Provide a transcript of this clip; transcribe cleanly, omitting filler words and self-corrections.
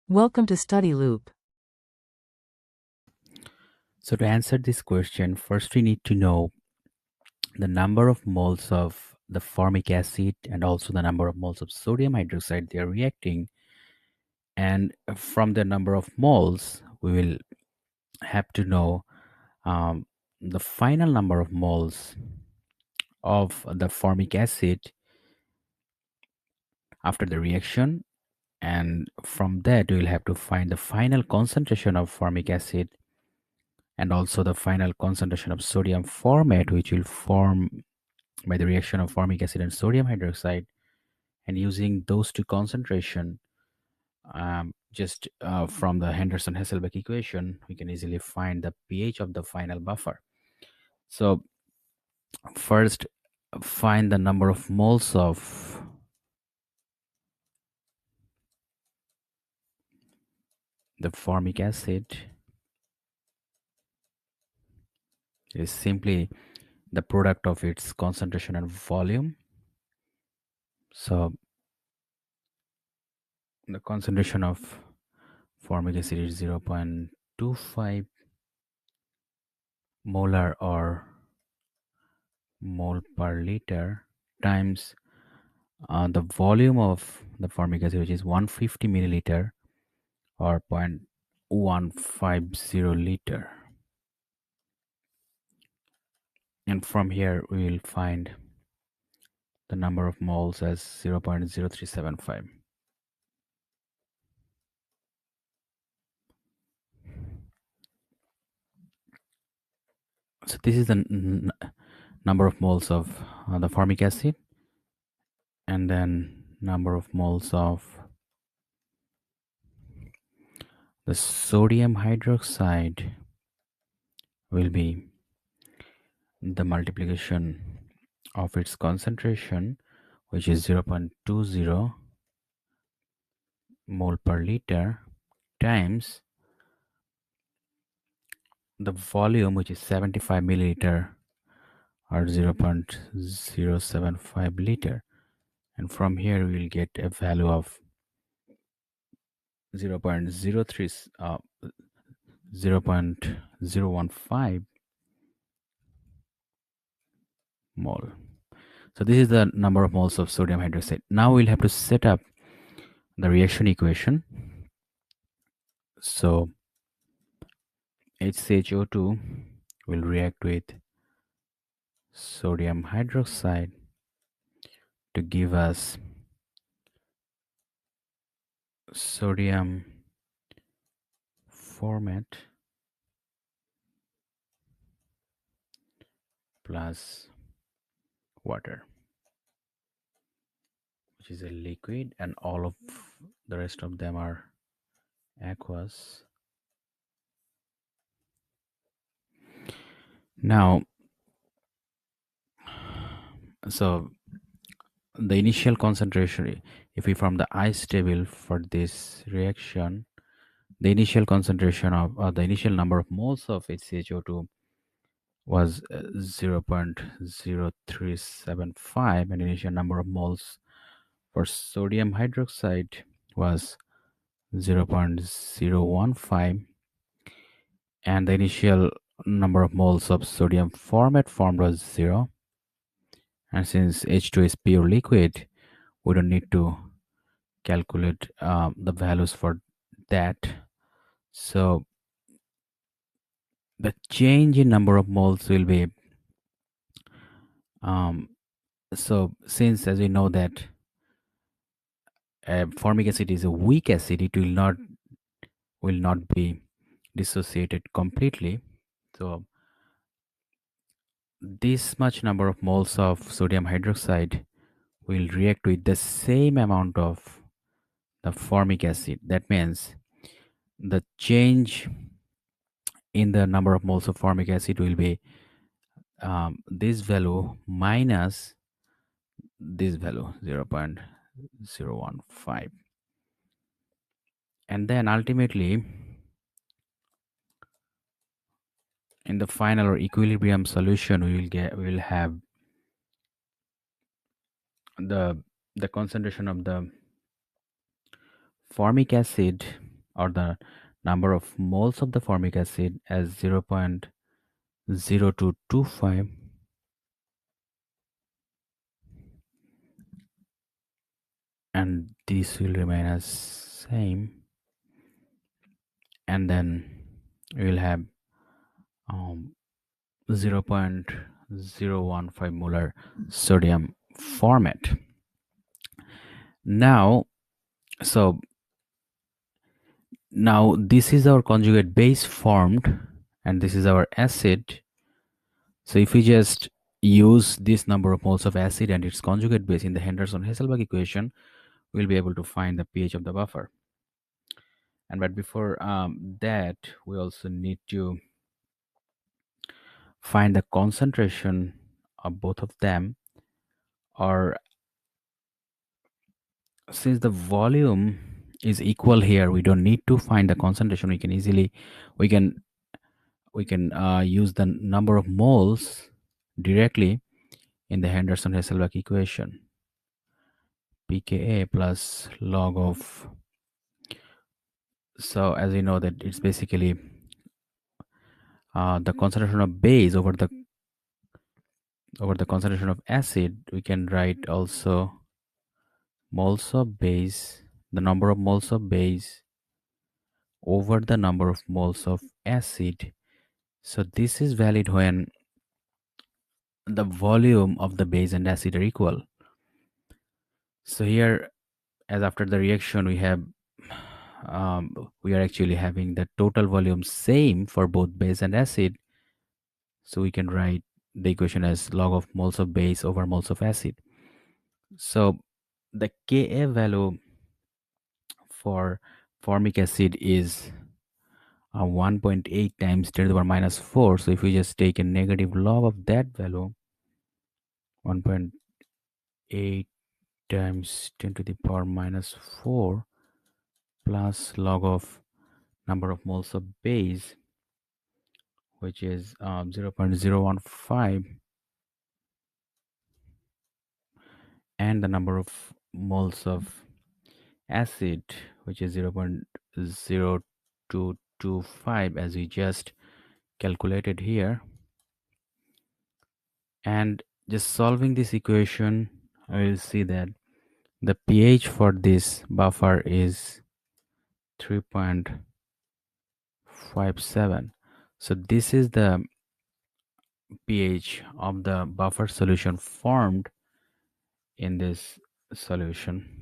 Welcome to Study Loop. So to answer this question, first we need to know the number of moles of the formic acid and also the number of moles of sodium hydroxide they are reacting. And from the number of moles, we will have to know um, the final number of moles of the formic acid after the reaction. And from that, we will have to find the final concentration of formic acid and also the final concentration of sodium formate, which will form by the reaction of formic acid and sodium hydroxide. And using those two concentration, just from the Henderson-Hasselbalch equation, we can easily find the pH of the final buffer. So first, find the number of moles of the formic acid is simply the product of its concentration and volume. So the concentration of formic acid is 0.25 molar or mole per liter times the volume of the formic acid, which is 150 milliliter or 0.150 liter. And from here, we will find the number of moles as 0.0375. So this is the number of moles of the formic acid, and then number of moles of the sodium hydroxide will be the multiplication of its concentration, which is 0.20 mole per liter, times the volume, which is 75 milliliter or 0.075 liter. And from here we will get a value of 0.03 0.015 mole. So this is the number of moles of sodium hydroxide. Now we'll have to set up the reaction equation. So HCHO2 will react with sodium hydroxide to give us sodium formate plus water, which is a liquid, and all of the rest of them are aqueous. Now, so the initial concentration, if we form the ice table for this reaction, the initial concentration of the initial number of moles of HCHO2 was 0.0375, and initial number of moles for sodium hydroxide was 0.015, and the initial number of moles of sodium formate formed was 0. And since H2 is pure liquid, we don't need to calculate the values for that. So the change in number of moles will be so since, as we know, that formic acid is a weak acid, it will not be dissociated completely. So this much number of moles of sodium hydroxide will react with the same amount of the formic acid. That means the change in the number of moles of formic acid will be this value minus this value 0.015, and then ultimately in the final or equilibrium solution we will have the concentration of the formic acid or the number of moles of the formic acid as 0.0225, and this will remain as same, and then we will have um, 0.015 molar sodium formate. Now, so now this is our conjugate base formed, and this is our acid. So if we just use this number of moles of acid and its conjugate base in the Henderson-Hasselbalch equation, we'll be able to find the pH of the buffer. And but before that, we also need to find the concentration of both of them, or since the volume is equal here, we don't need to find the concentration. We can easily we can use the number of moles directly in the Henderson-Hasselbalch equation. pKa plus log of, so as we know that it's basically the concentration of base over the concentration of acid. We can write also moles of base, the number of moles of base over the number of moles of acid. So this is valid when the volume of the base and acid are equal. So here, as after the reaction, we are actually having the total volume same for both base and acid. So we can write the equation as log of moles of base over moles of acid. So the Ka value for formic acid is 1.8 times 10 to the power minus 4. So if we just take a negative log of that value, 1.8 times 10 to the power minus 4 plus log of number of moles of base, which is 0.015, and the number of moles of acid, which is 0.0225, as we just calculated here. And just solving this equation, I will see that the pH for this buffer is 3.57. So this is the pH of the buffer solution formed in this solution.